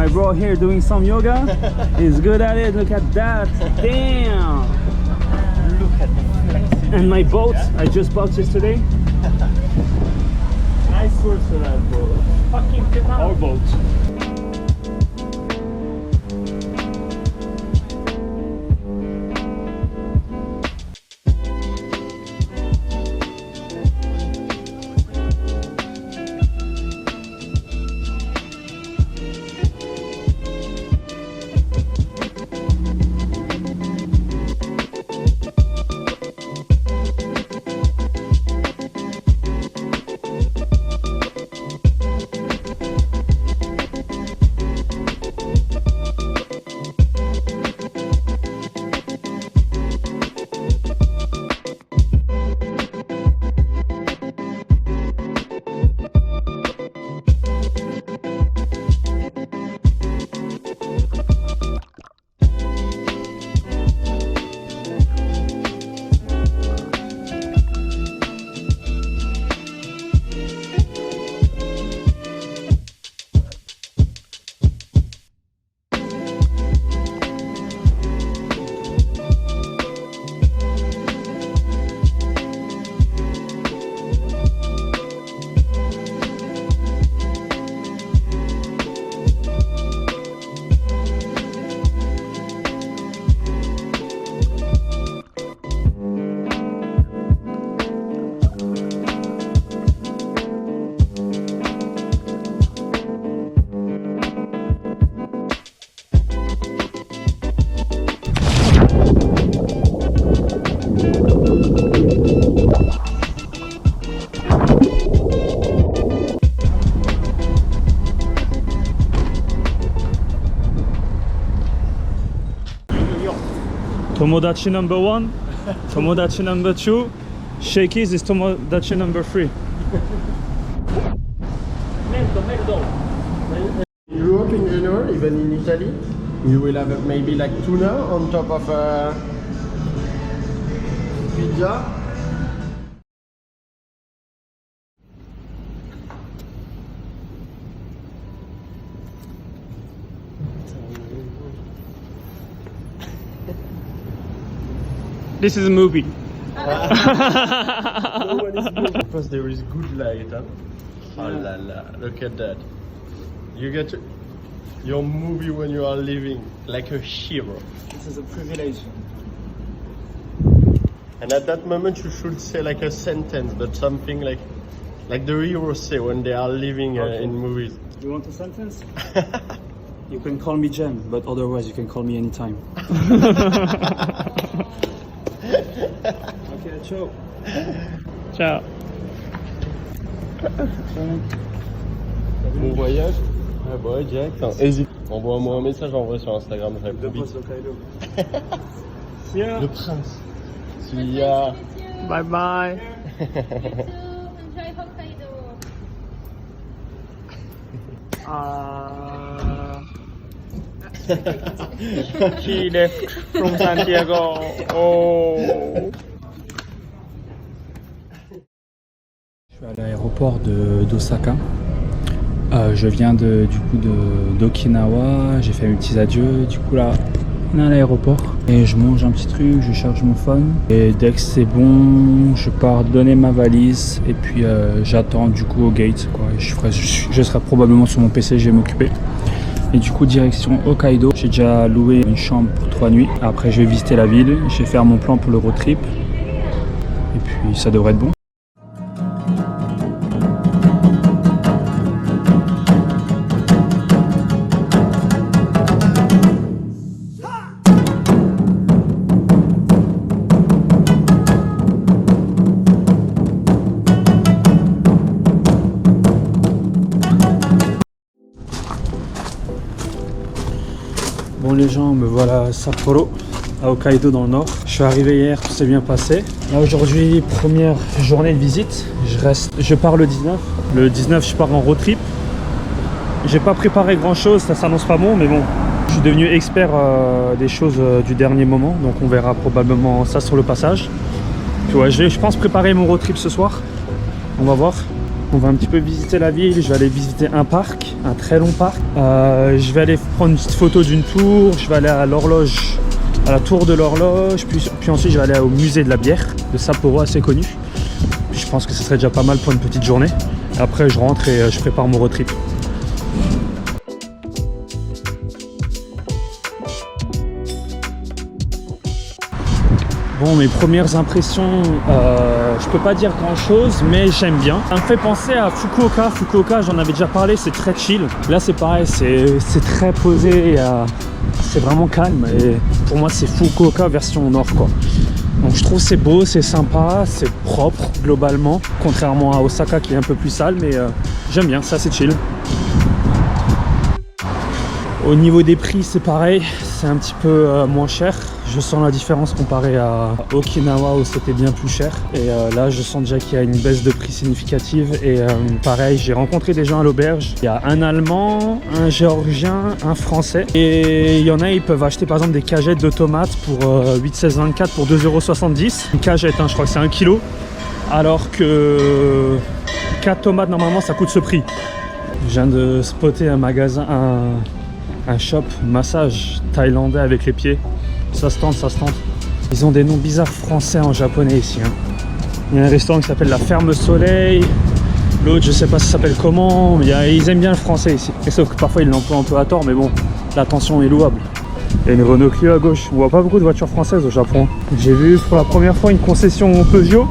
My bro here doing some yoga. He's good at it. Look at that. Damn. Look at the flexibility. And my boat, I just bought yesterday. Nice words for that, bro. Fucking Our boat. Tomodachi number 1, Tomodachi number 2, Shakey's is Tomodachi number 3. In Europe in general, even in Italy, you will have maybe like tuna on top of a pizza. This is a movie. No one is good because there is good light. Huh? Oh la la, look at that. You get your movie when you are living like a hero. This is a privilege. And at that moment you should say like a sentence, but something like the heroes say when they are living in movies. You want a sentence? You can call me Jen, but otherwise you can call me anytime. Ok, ciao. Ciao. Bon voyage. Ah bah ouais, direct. Hésite. Envoie-moi un message en vrai sur Instagram, je réponds vite. Le prince. See ya. Bye bye. Enjoy Hokkaido. He left from Santiago. Oh. Je suis à l'aéroport d'Osaka. Je viens d'Okinawa. J'ai fait mes petits adieux. Du coup là, on est à l'aéroport et je mange un petit truc, je charge mon phone et dès que c'est bon, je pars donner ma valise et puis j'attends du coup au gate quoi. Je serai probablement sur mon PC, je vais m'occuper. Et du coup direction Hokkaido, j'ai déjà loué une chambre pour 3 nuits. Après je vais visiter la ville, je vais faire mon plan pour le road trip et puis ça devrait être bon. Bon les gens, me voilà à Sapporo, à Hokkaido dans le nord. Je suis arrivé hier, tout s'est bien passé. Là aujourd'hui, première journée de visite. Je pars le 19. Le 19, je pars en road trip. J'ai pas préparé grand chose, ça s'annonce pas bon, mais bon. Je suis devenu expert des choses du dernier moment, donc on verra probablement ça sur le passage. Puis ouais, je pense préparer mon road trip ce soir. On va voir. On va un petit peu visiter la ville. Je vais aller visiter un parc, un très long parc. Je vais aller prendre une petite photo d'une tour. Je vais aller à l'horloge, à la tour de l'horloge. Puis ensuite, je vais aller au musée de la bière de Sapporo, assez connu. Je pense que ce serait déjà pas mal pour une petite journée. Après, je rentre et je prépare mon road trip. Bon, mes premières impressions, je peux pas dire grand chose, mais j'aime bien. Ça me fait penser à Fukuoka. Fukuoka, j'en avais déjà parlé, c'est très chill. Là, c'est pareil, c'est très posé, c'est vraiment calme. Et pour moi, c'est Fukuoka version nord, quoi. Donc je trouve c'est beau, c'est sympa, c'est propre globalement, contrairement à Osaka qui est un peu plus sale, mais j'aime bien, ça c'est chill. Au niveau des prix, c'est pareil, c'est un petit peu moins cher. Je sens la différence comparé à Okinawa où c'était bien plus cher. Et là, je sens déjà qu'il y a une baisse de prix significative. Et pareil, j'ai rencontré des gens à l'auberge. Il y a un Allemand, un Géorgien, un Français. Et il y en a, ils peuvent acheter par exemple des cagettes de tomates pour 8, 16, 24 pour 2,70 €. Une cagette, hein, je crois que c'est 1 kg. Alors que 4 tomates, normalement, ça coûte ce prix. Je viens de spotter un magasin, un shop massage thaïlandais avec les pieds. Ça se tente, ça se tente. Ils ont des noms bizarres français en japonais ici. Hein. Il y a un restaurant qui s'appelle la Ferme Soleil. L'autre, je sais pas ça s'appelle comment. Ils aiment bien le français ici. Et sauf que parfois ils l'emploient un peu à tort, mais bon, l'attention est louable. Il y a une Renault Clio à gauche. On voit pas beaucoup de voitures françaises au Japon. J'ai vu pour la première fois une concession Peugeot.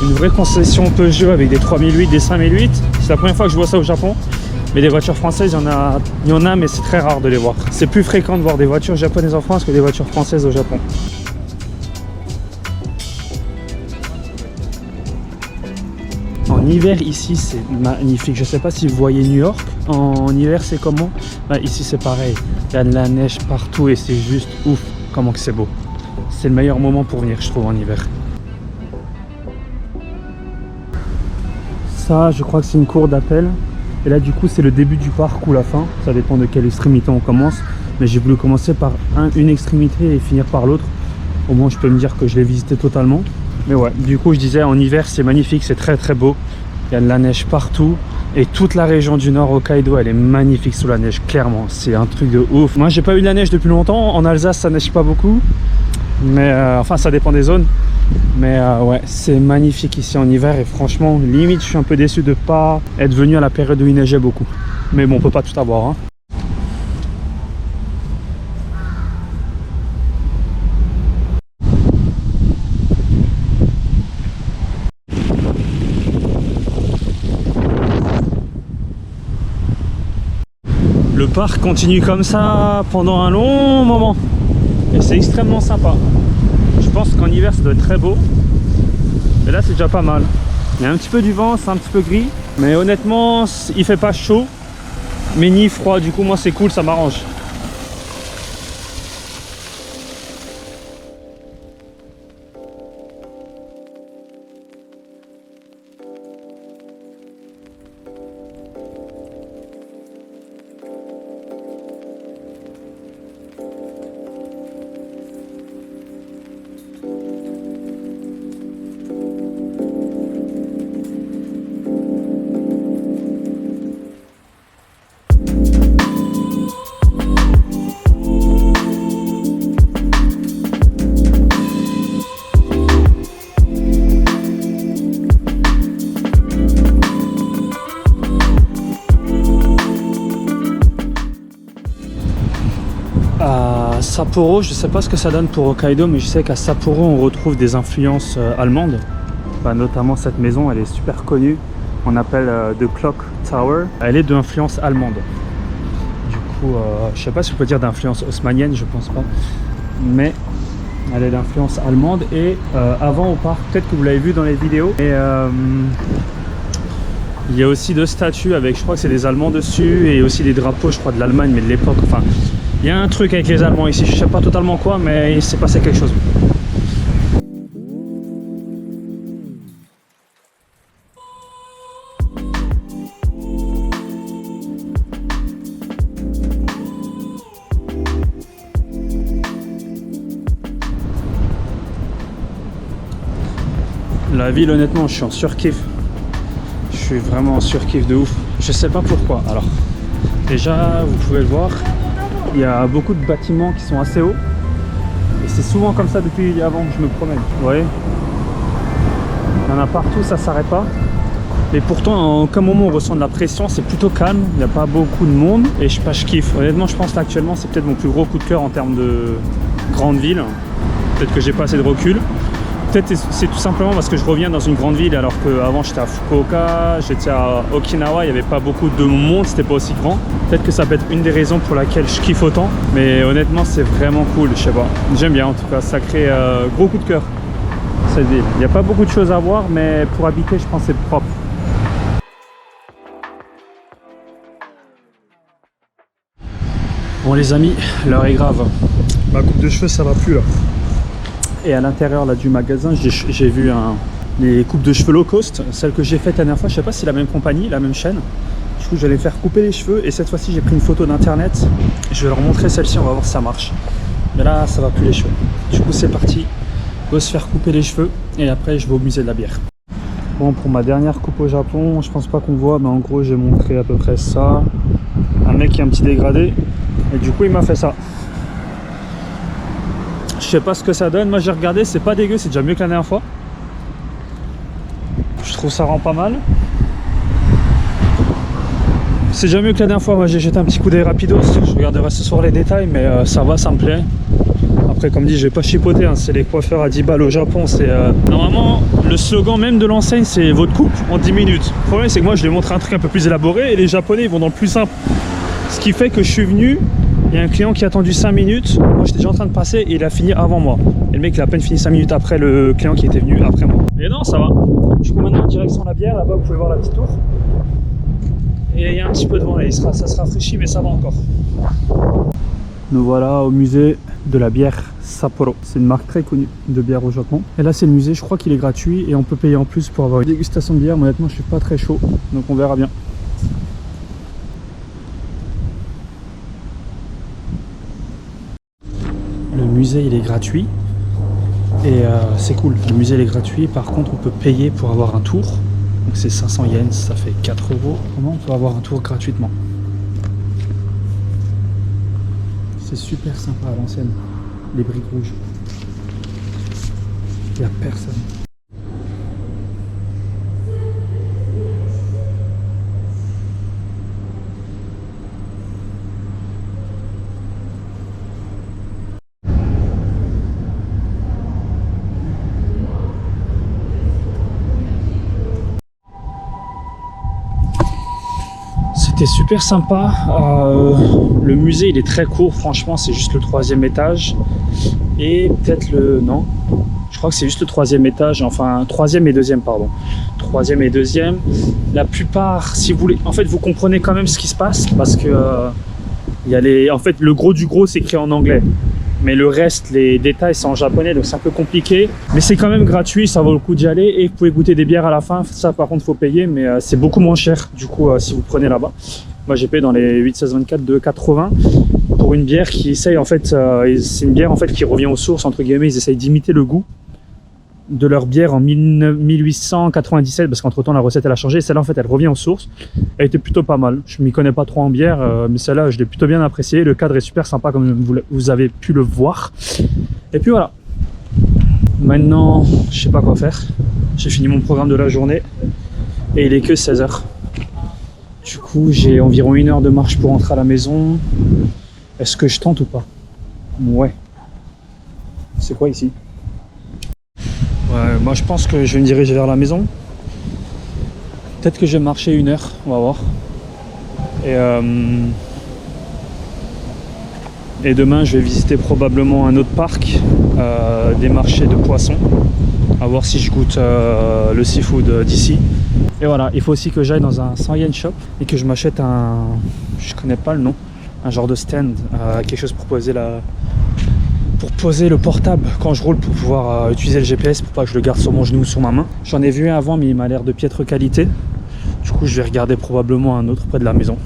Une vraie concession Peugeot avec des 3008, des 5008. C'est la première fois que je vois ça au Japon. Mais des voitures françaises, il y en a, mais c'est très rare de les voir. C'est plus fréquent de voir des voitures japonaises en France que des voitures françaises au Japon. En hiver, ici, c'est magnifique. Je ne sais pas si vous voyez New York. En hiver, c'est comment? Ici, c'est pareil. Il y a de la neige partout et c'est juste ouf. Comment que c'est beau. C'est le meilleur moment pour venir, je trouve, en hiver. Ça, je crois que c'est une cour d'appel. Et là du coup c'est le début du parc ou la fin, ça dépend de quelle extrémité on commence. Mais j'ai voulu commencer par une extrémité et finir par l'autre. Au moins je peux me dire que je l'ai visité totalement. Mais ouais, du coup je disais en hiver c'est magnifique, c'est très très beau. Il y a de la neige partout. Et toute la région du nord Hokkaido elle est magnifique sous la neige, clairement. C'est un truc de ouf. Moi j'ai pas eu de la neige depuis longtemps, en Alsace ça neige pas beaucoup. Mais enfin ça dépend des zones. Mais ouais, c'est magnifique ici en hiver et franchement, limite, je suis un peu déçu de ne pas être venu à la période où il neigeait beaucoup. Mais bon, on peut pas tout avoir. Hein. Le parc continue comme ça pendant un long moment. Et c'est extrêmement sympa. Je pense qu'en hiver ça doit être très beau. Mais là c'est déjà pas mal. Il y a un petit peu du vent, c'est un petit peu gris. Mais honnêtement, il fait pas chaud. Mais ni froid. Du coup moi c'est cool, ça m'arrange. Sapporo, je sais pas ce que ça donne pour Hokkaido, mais je sais qu'à Sapporo on retrouve des influences allemandes. Notamment cette maison, elle est super connue. On appelle The Clock Tower. Elle est d'influence allemande. Du coup, je sais pas si on peut dire d'influence haussmannienne, je pense pas. Mais elle est d'influence allemande. Et avant au parc, peut-être que vous l'avez vu dans les vidéos. Et il y a aussi 2 statues avec, je crois que c'est des Allemands dessus, et aussi des drapeaux, je crois, de l'Allemagne, mais de l'époque. Enfin, il y a un truc avec les Allemands ici, je sais pas totalement quoi, mais il s'est passé quelque chose. La ville, honnêtement, je suis en surkiff. Je suis vraiment surkiff de ouf. Je sais pas pourquoi. Alors, déjà, vous pouvez le voir, il y a beaucoup de bâtiments qui sont assez hauts. Et c'est souvent comme ça depuis avant que je me promène. Vous voyez, il y en a partout, ça s'arrête pas. Et pourtant, en aucun moment on ressent de la pression, c'est plutôt calme, il n'y a pas beaucoup de monde. Et je kiffe. Honnêtement, je pense qu'actuellement, c'est peut-être mon plus gros coup de cœur en termes de grande ville. Peut-être que j'ai pas assez de recul. Peut-être c'est tout simplement parce que je reviens dans une grande ville alors qu'avant j'étais à Fukuoka, j'étais à Okinawa, il n'y avait pas beaucoup de monde, c'était pas aussi grand. Peut-être que ça peut être une des raisons pour laquelle je kiffe autant. Mais honnêtement, c'est vraiment cool, je sais pas. J'aime bien en tout cas, sacré gros coup de cœur cette ville. Il n'y a pas beaucoup de choses à voir, mais pour habiter, je pense que c'est propre. Bon les amis, l'heure est grave. Ma coupe de cheveux ça va plus là. Et à l'intérieur là du magasin, j'ai vu les coupes de cheveux low cost, celle que j'ai faite la dernière fois, je sais pas si c'est la même compagnie, la même chaîne. Du coup j'allais faire couper les cheveux et cette fois-ci j'ai pris une photo d'internet. Je vais leur montrer celle-ci, on va voir si ça marche. Mais là ça va plus les cheveux. Du coup c'est parti, go se faire couper les cheveux et après je vais au musée de la bière. Bon, pour ma dernière coupe au Japon, je pense pas qu'on voit, mais en gros j'ai montré à peu près ça. Un mec qui a un petit dégradé. Et du coup il m'a fait ça. Je sais pas ce que ça donne, moi j'ai regardé, c'est pas dégueu, c'est déjà mieux que la dernière fois. Je trouve ça rend pas mal. C'est déjà mieux que la dernière fois, moi j'ai jeté un petit coup d'œil rapidos. Je regarderai ce soir les détails, mais ça va, ça me plaît. Après comme dit, je vais pas chipoter, hein. C'est les coiffeurs à 10 balles au Japon. C'est normalement le slogan même de l'enseigne, c'est votre coupe en 10 minutes. Le problème c'est que moi je lui montre un truc un peu plus élaboré et les japonais ils vont dans le plus simple. Ce qui fait que je suis venu, il y a un client qui a attendu 5 minutes, moi j'étais déjà en train de passer et il a fini avant moi. Et le mec il a à peine fini 5 minutes après le client qui était venu après moi. Mais non, ça va. Du coup maintenant direction la bière, là-bas vous pouvez voir la petite tour. Et il y a un petit peu de vent là, ça se rafraîchit mais ça va encore. Nous voilà au musée de la bière Sapporo. C'est une marque très connue de bière au Japon. Et là c'est le musée, je crois qu'il est gratuit et on peut payer en plus pour avoir une dégustation de bière. Mais honnêtement je suis pas très chaud, donc on verra bien. Le musée il est gratuit et c'est cool, le musée il est gratuit, par contre on peut payer pour avoir un tour, donc c'est 500 yens, ça fait 4 €. Comment on peut avoir un tour gratuitement? C'est super sympa à l'ancienne, les briques rouges, il n'y a personne. C'était super sympa. Le musée il est très court, franchement c'est juste le 3e étage et peut-être le... non, je crois que c'est juste le 3e étage, enfin 3e et 2e pardon, 3e et 2e. La plupart, si vous voulez, en fait vous comprenez quand même ce qui se passe parce que il y a les... en fait le gros du gros c'est écrit en anglais. Mais le reste, les détails, c'est en japonais, donc c'est un peu compliqué. Mais c'est quand même gratuit, ça vaut le coup d'y aller. Et vous pouvez goûter des bières à la fin. Ça, par contre, il faut payer, mais c'est beaucoup moins cher, du coup, si vous prenez là-bas. Moi, j'ai payé dans les 8, 16, 24, 2,80 pour une bière qui essaye, en fait, c'est une bière, en fait, qui revient aux sources, entre guillemets. Ils essayent d'imiter le goût de leur bière en 1897, parce qu'entre-temps, la recette, elle a changé. Celle-là, en fait, elle revient aux sources. Elle était plutôt pas mal. Je m'y connais pas trop en bière, mais celle-là, je l'ai plutôt bien appréciée. Le cadre est super sympa, comme vous avez pu le voir. Et puis voilà. Maintenant, je sais pas quoi faire. J'ai fini mon programme de la journée et il est que 16 h. Du coup, j'ai environ 1 heure de marche pour rentrer à la maison. Est-ce que je tente ou pas? Ouais. C'est quoi ici? Ouais, moi je pense que je vais me diriger vers la maison. Peut-être que je vais marcher 1 heure, on va voir. Et demain je vais visiter probablement un autre parc, des marchés de poissons, à voir si je goûte le seafood d'ici. Et voilà, il faut aussi que j'aille dans un 100 yen shop et que je m'achète un, je connais pas le nom, un genre de stand, quelque chose pour poser le portable quand je roule, pour pouvoir utiliser le GPS, pour pas que je le garde sur mon genou ou sur ma main. J'en ai vu un avant mais il m'a l'air de piètre qualité. Du coup je vais regarder probablement un autre près de la maison.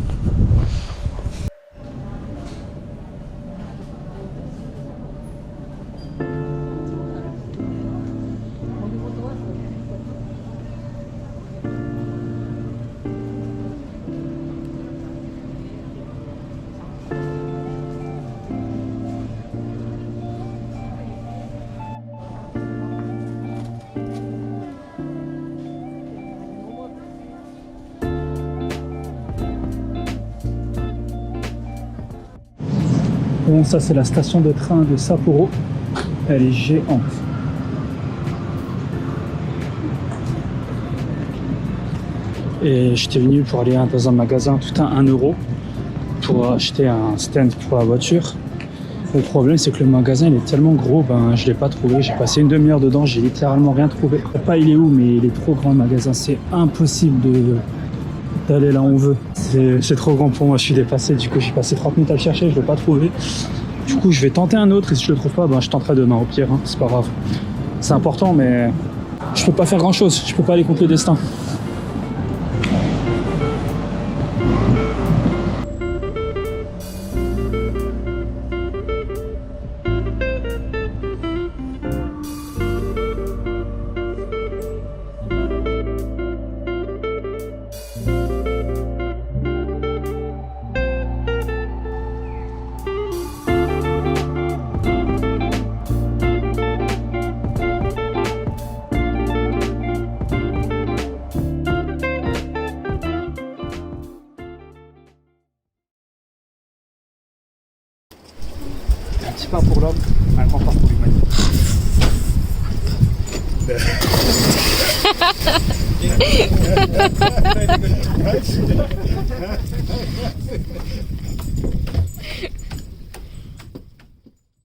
Bon, ça c'est la station de train de Sapporo. Elle est géante. Et j'étais venu pour aller dans un magasin tout à 1 euro pour acheter un stand pour la voiture. Le problème c'est que le magasin il est tellement gros, ben je l'ai pas trouvé. J'ai passé une demi-heure dedans, j'ai littéralement rien trouvé. Je sais pas il est où, mais il est trop grand le magasin. C'est impossible d'aller là où on veut. C'est trop grand pour moi, je suis dépassé. Du coup j'ai passé 30 minutes à le chercher, je l'ai pas trouvé. Du coup je vais tenter un autre et si je le trouve pas, ben je tenterai demain au pire, hein. C'est pas grave. C'est important mais je peux pas faire grand chose, je peux pas aller contre le destin. Un petit pas pour l'homme, un grand pas pour l'humanité.